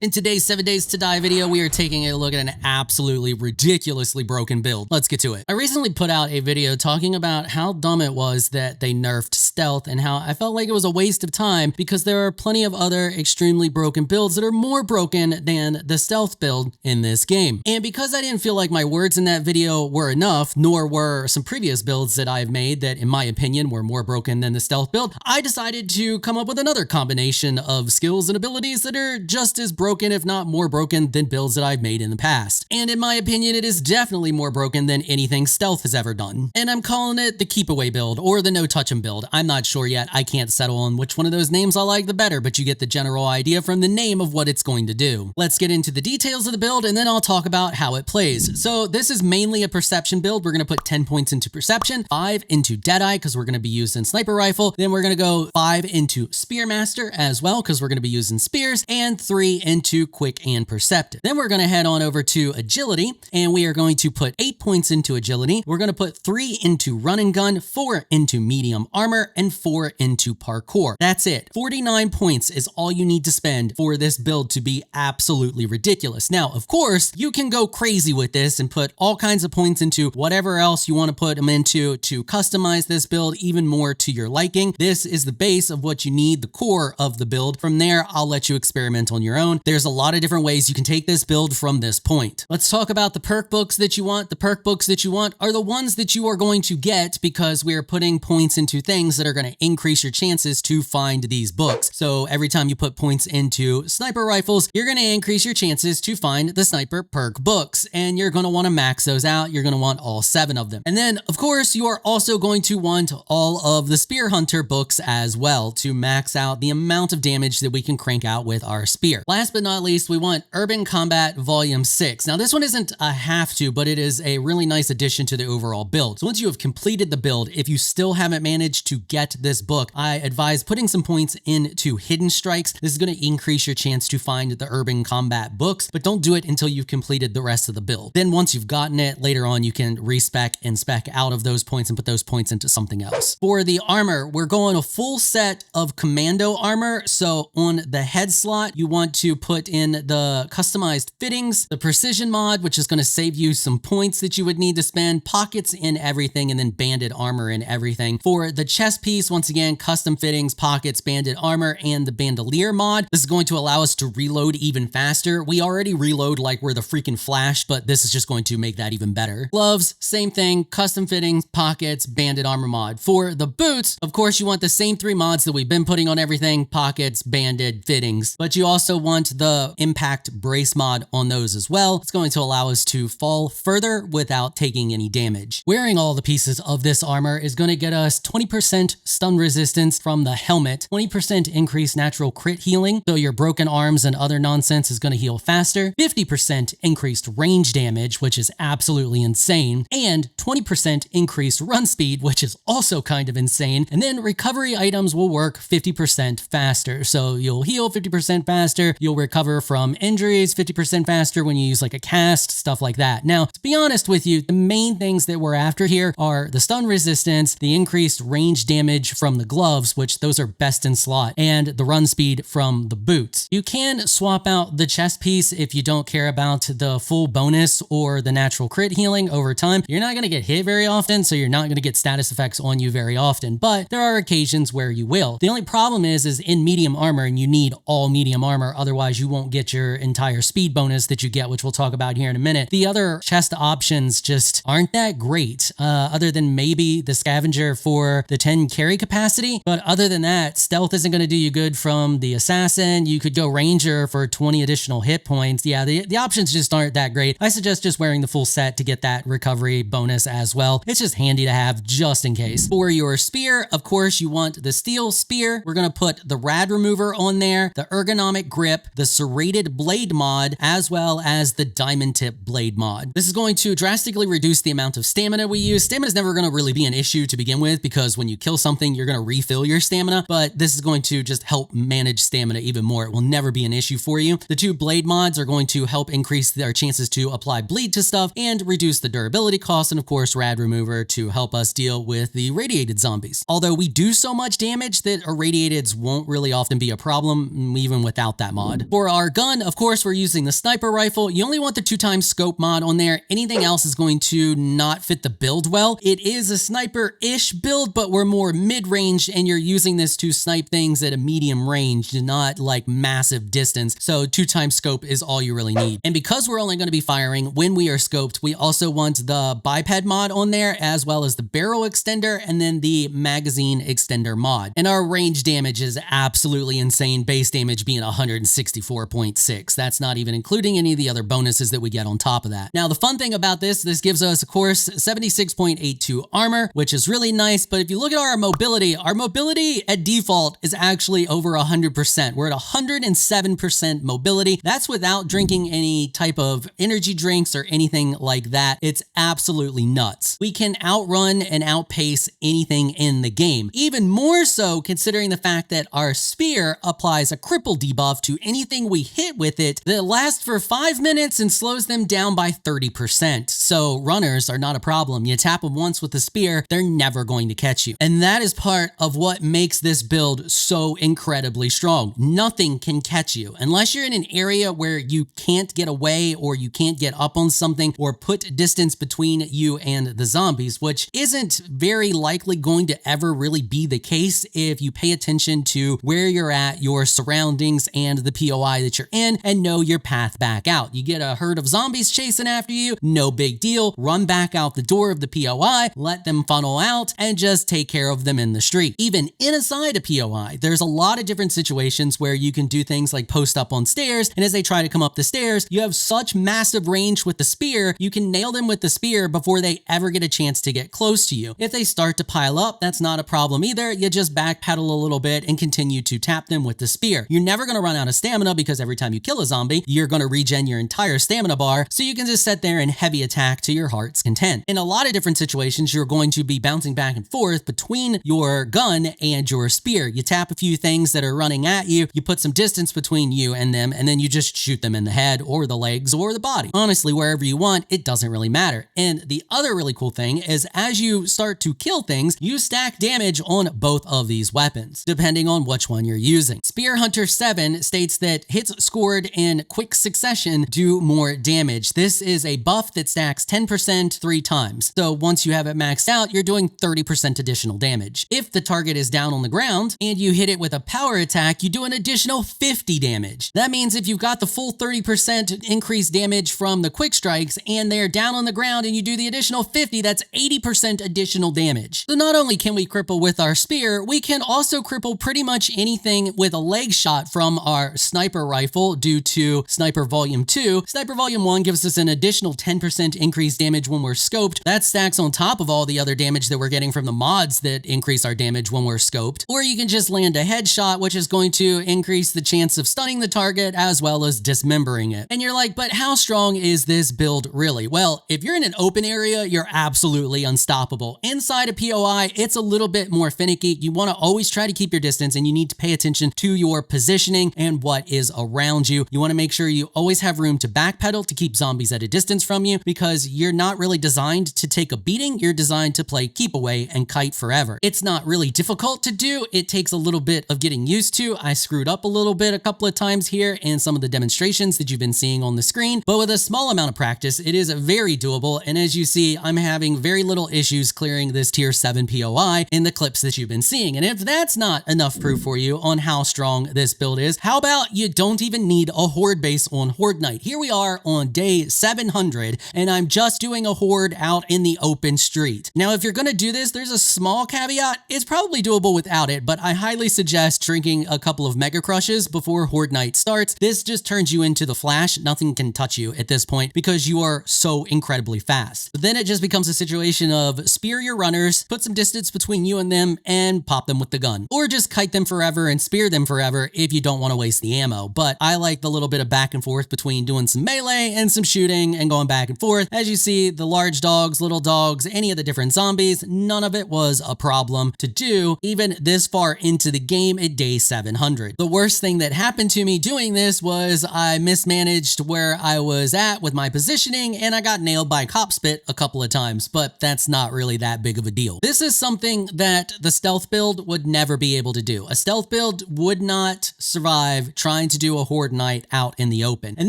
In today's 7 Days to Die video, we are taking a look at an absolutely ridiculously broken build. Let's get to it. I recently put out a video talking about how dumb it was that they nerfed stealth and how I felt like it was a waste of time because there are plenty of other extremely broken builds that are more broken than the stealth build in this game. And because I didn't feel like my words in that video were enough, nor were some previous builds that I've made that in my opinion were more broken than the stealth build, I decided to come up with another combination of skills and abilities that are just as broken, if not more broken, than builds that I've made in the past. And in my opinion, it is definitely more broken than anything stealth has ever done. And I'm calling it the keep away build or the no touch 'em build. I'm not sure yet. I can't settle on which one of those names I like the better, but you get the general idea from the name of what it's going to do. Let's get into the details of the build and then I'll talk about how it plays. So this is mainly a perception build. We're going to put 10 points into perception, 5 into Deadeye because we're going to be using sniper rifle. Then we're going to go 5 into Spearmaster as well because we're going to be using spears, and 3 into quick and perceptive. Then we're going to head on over to agility and we are going to put 8 points into agility. We're going to put 3 into run and gun, 4 into medium armor, and 4 into parkour. That's it. 49 points is all you need to spend for this build to be absolutely ridiculous. Now, of course, you can go crazy with this and put all kinds of points into whatever else you want to put them into to customize this build even more to your liking. This is the base of what you need, the core of the build. From there, I'll let you experiment on your own. There's a lot of different ways you can take this build from this point. Let's talk about the perk books that you want. The perk books that you want are the ones that you are going to get because we are putting points into things that are going to increase your chances to find these books. So every time you put points into sniper rifles, you're going to increase your chances to find the sniper perk books, and you're going to want to max those out. You're going to want all 7 of them. And then of course you are also going to want all of the spear hunter books as well to max out the amount of damage that we can crank out with our spear. Last but not least, we want Urban Combat Volume 6. Now this one isn't a have to, but it is a really nice addition to the overall build. So once you have completed the build, if you still haven't managed to get this book, I advise putting some points into hidden strikes. This is going to increase your chance to find the Urban Combat books, but don't do it until you've completed the rest of the build. Then once you've gotten it, later on you can respec and spec out of those points and put those points into something else. For the armor, we're going a full set of commando armor. So on the head slot, you want to put in the customized fittings, the precision mod, which is going to save you some points that you would need to spend, pockets in everything, and then banded armor in everything. For the chest piece, once again, custom fittings, pockets, banded armor, and the bandolier mod. This is going to allow us to reload even faster. We already reload like we're the freaking Flash, but this is just going to make that even better. Gloves, same thing, custom fittings, pockets, banded armor mod. For the boots, of course, you want the same 3 mods that we've been putting on everything, pockets, banded, fittings, but you also want the impact brace mod on those as well. It's going to allow us to fall further without taking any damage. Wearing all the pieces of this armor is going to get us 20% stun resistance from the helmet, 20% increased natural crit healing, so your broken arms and other nonsense is going to heal faster, 50% increased range damage, which is absolutely insane, and 20% increased run speed, which is also kind of insane. And then recovery items will work 50% faster. So you'll heal 50% faster, you'll recover from injuries 50% faster when you use like a cast, stuff like that. Now, to be honest with you, the main things that we're after here are the stun resistance, the increased range damage from the gloves, which those are best in slot, and the run speed from the boots. You can swap out the chest piece if you don't care about the full bonus or the natural crit healing over time. You're not going to get hit very often, so you're not going to get status effects on you very often, but there are occasions where you will. The only problem is in medium armor, and you need all medium armor, otherwise you won't get your entire speed bonus that you get, which we'll talk about here in a minute. The other chest options just aren't that great, other than maybe the scavenger for the 10 carry capacity. But other than that, stealth isn't going to do you good from the assassin. You could go ranger for 20 additional hit points. Yeah, the options just aren't that great. I suggest just wearing the full set to get that recovery bonus as well. It's just handy to have just in case. For your spear, of course, you want the steel spear. We're going to put the rad remover on there, the ergonomic grip, the serrated blade mod, as well as the diamond tip blade mod. This is going to drastically reduce the amount of stamina we use. Stamina is never going to really be an issue to begin with because when you kill something, you're going to refill your stamina, but this is going to just help manage stamina even more. It will never be an issue for you. The 2 blade mods are going to help increase our chances to apply bleed to stuff and reduce the durability cost, and of course rad remover to help us deal with the radiated zombies. Although we do so much damage that irradiateds won't really often be a problem even without that mod. For our gun, of course, we're using the sniper rifle. You only want the 2x scope mod on there. Anything else is going to not fit the build well. It is a sniper-ish build, but we're more mid-range, and you're using this to snipe things at a medium range, not like massive distance. So 2x scope is all you really need. And because we're only going to be firing when we are scoped, we also want the biped mod on there, as well as the barrel extender, and then the magazine extender mod. And our range damage is absolutely insane, base damage being 164.6. That's not even including any of the other bonuses that we get on top of that. Now, the fun thing about this gives us, of course, 76.82 armor, which is really nice. But if you look at our mobility at default is actually over 100%. We're at 107% mobility. That's without drinking any type of energy drinks or anything like that. It's absolutely nuts. We can outrun and outpace anything in the game. Even more so considering the fact that our spear applies a cripple debuff to anything we hit with it that lasts for 5 minutes and slows them down by 30%. So runners are not a problem. You tap them once with the spear, they're never going to catch you. And that is part of what makes this build so incredibly strong. Nothing can catch you unless you're in an area where you can't get away or you can't get up on something or put distance between you and the zombies, which isn't very likely going to ever really be the case if you pay attention to where you're at, your surroundings, and the POI that you're in, and know your path back out. You get a herd of zombies chasing after you, no big deal. Run back out the door of the POI, let them funnel out, and just take care of them in the street. Even inside a POI, there's a lot of different situations where you can do things like post up on stairs, and as they try to come up the stairs, you have such massive range with the spear, you can nail them with the spear before they ever get a chance to get close to you. If they start to pile up, that's not a problem either. You just backpedal a little bit and continue to tap them with the spear. You're never going to run out of stamina because every time you kill a zombie, you're going to regen your entire stamina bar, so you can just sit there and heavy attack to your heart's content. In a lot of different situations, you're going to be bouncing back and forth between your gun and your spear. You tap a few things that are running at you, you put some distance between you and them, and then you just shoot them in the head or the legs or the body. Honestly, wherever you want, it doesn't really matter. And the other really cool thing is as you start to kill things, you stack damage on both of these weapons, depending on which one you're using. Spear Hunter 7 states that hits scored in quick succession do more damage. This is a buff that stacks 10% 3 times. So once you have it maxed out, you're doing 30% additional damage. If the target is down on the ground and you hit it with a power attack, you do an additional 50 damage. That means if you've got the full 30% increased damage from the quick strikes and they're down on the ground and you do the additional 50, that's 80% additional damage. So not only can we cripple with our spear, we can also cripple pretty much anything with a leg shot from our sniper rifle due to Sniper Volume 2. Sniper Volume 1 gives us an additional 10% increased damage when we're scoped. That stacks on top of all the other damage that we're getting from the mods that increase our damage when we're scoped. Or you can just land a headshot, which is going to increase the chance of stunning the target as well as dismembering it. And you're like, but how strong is this build really? Well, if you're in an open area, you're absolutely unstoppable. Inside a POI, it's a little bit more finicky. You want to always try to keep your distance and you need to pay attention to your positioning and what is around you. You want to make sure you always have room to backpedal to keep zombies at a distance from you because you're not really designed to take a beating. You're designed to play keep away and kite forever. It's not really difficult to do. It takes a little bit of getting used to. I screwed up a little bit a couple of times here in some of the demonstrations that you've been seeing on the screen, but with a small amount of practice, it is very doable. And as you see, I'm having very little issues clearing this tier 7 POI in the clips that you've been seeing. And if that's not enough proof for you on how strong this build is, how about you don't even need a horde base on Horde Night? Here we are on day 700, and I'm just doing a horde out in the open street. Now, if you're going to do this, there's a small caveat. It's probably doable without it, but I highly suggest drinking a couple of Mega Crushes before Horde Night starts. This just turns you into the Flash. Nothing can touch you at this point because you are so incredibly fast. But then it just becomes a situation of spear your runners, put some distance between you and them, and pop them with the gun. Or just kite them forever and spear them forever if you don't want to waste the ammo. But I like the little bit of back and forth between doing some melee and some shooting and going back and forth. As you see, the large dogs, little dogs, any of the different zombies, none of it was a problem to do even this far into the game at day 700. The worst thing that happened to me doing this was I mismanaged where I was at with my positioning and I got nailed by cop spit a couple of times, but that's not really that big of a deal. This is something that the stealth build would never be able to do. A stealth build would not survive trying designed to do a Horde night out in the open. And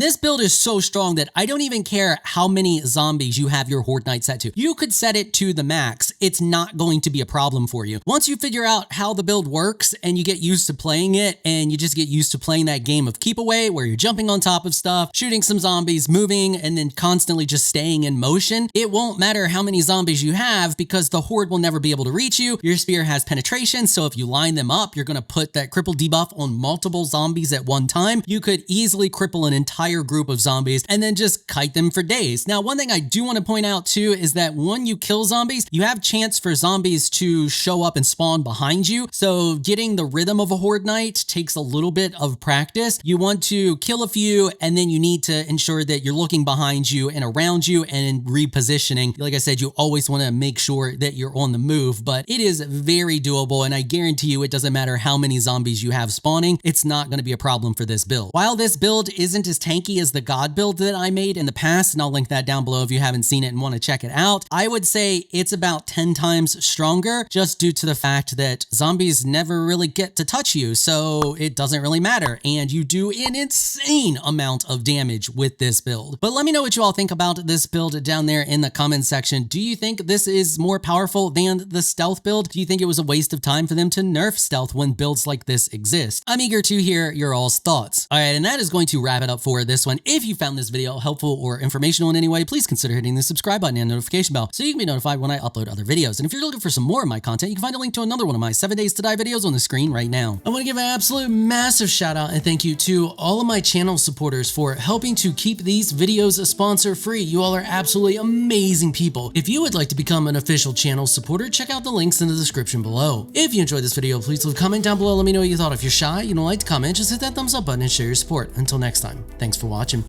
this build is so strong that I don't even care how many zombies you have your Horde night set to. You could set it to the max. It's not going to be a problem for you. Once you figure out how the build works and you get used to playing it and you just get used to playing that game of keep away where you're jumping on top of stuff, shooting some zombies, moving, and then constantly just staying in motion, it won't matter how many zombies you have because the Horde will never be able to reach you. Your spear has penetration, so if you line them up, you're going to put that cripple debuff on multiple zombies at one time. You could easily cripple an entire group of zombies and then just kite them for days. Now, one thing I do want to point out too is that when you kill zombies, you have chance for zombies to show up and spawn behind you. So getting the rhythm of a Horde night takes a little bit of practice. You want to kill a few and then you need to ensure that you're looking behind you and around you and repositioning. Like I said, you always want to make sure that you're on the move, but it is very doable and I guarantee you it doesn't matter how many zombies you have spawning, it's not going to be a problem for this build. While this build isn't as tanky as the God build that I made in the past, and I'll link that down below if you haven't seen it and want to check it out, I would say it's about 10 times stronger just due to the fact that zombies never really get to touch you, so it doesn't really matter, and you do an insane amount of damage with this build. But let me know what you all think about this build down there in the comment section. Do you think this is more powerful than the stealth build? Do you think it was a waste of time for them to nerf stealth when builds like this exist? I'm eager to hear your all's thoughts. All right, and that is going to wrap it up for this one. If you found this video helpful or informational in any way, please consider hitting the subscribe button and notification bell so you can be notified when I upload other videos. And if you're looking for some more of my content, you can find a link to another one of my 7 Days to Die videos on the screen right now. I want to give an absolute massive shout out and thank you to all of my channel supporters for helping to keep these videos sponsor free. You all are absolutely amazing people. If you would like to become an official channel supporter, check out the links in the description below. If you enjoyed this video, please leave a comment down below. Let me know what you thought. If you're shy, you don't like to comment, just hit that thumbs up button and share your support. Until next time, thanks for watching.